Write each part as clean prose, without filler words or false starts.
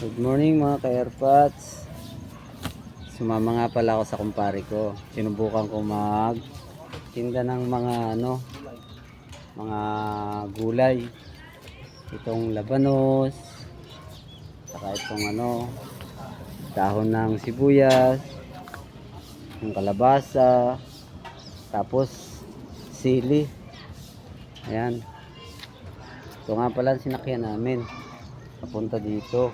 Good morning mga ka-airpods. Sumama nga pala ako sa kumpare ko. Sinubukan ko magtinda ng mga gulay. Itong labanos, saka itong dahon ng sibuyas, yung kalabasa, tapos sili. Ayan. Ito nga pala ang sinakyan namin. Papunta dito.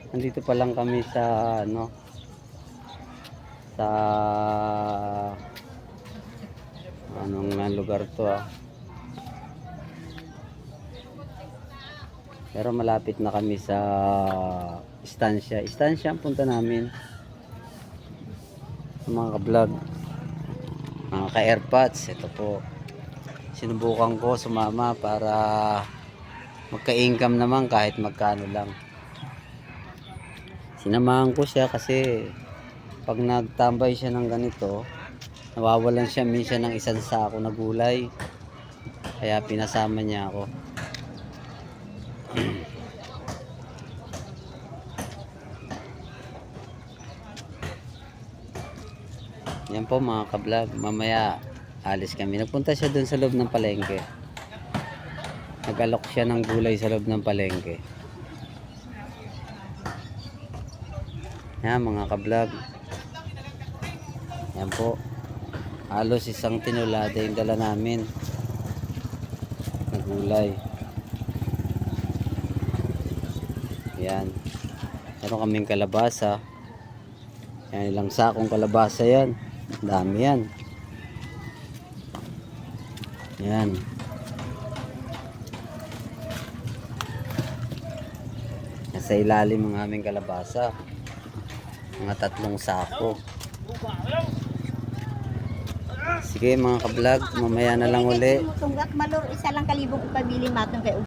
Nandito pa lang kami sa anong lugar to pero malapit na kami sa istansya ang punta namin. Mga ka-vlog, mga ka-airpods, ito po, sinubukan ko sumama para magka-income naman kahit magkano lang. Sinamahan ko siya kasi pag nagtambay siya ng ganito, nawawalan siya minsan ng isang sako na gulay. Kaya pinasama niya ako. Yan po mga ka-vlog, mamaya alis kami. Nagpunta siya dun sa loob ng palengke. Nag-alok siya ng gulay sa loob ng palengke. Yan mga ka-vlog. Yan po. Halos isang tinulada yung dala namin na gulay. Yan. Meron kaming kalabasa. Yan, ilang sakong kalabasa yan. Dami yan. Yan. Nasa ilalim ng aming kalabasa. Mga 3 sako. Sige mga ka-vlog, mamaya na lang uli. Tunggak malor, isa lang kalibog ipabili matong kay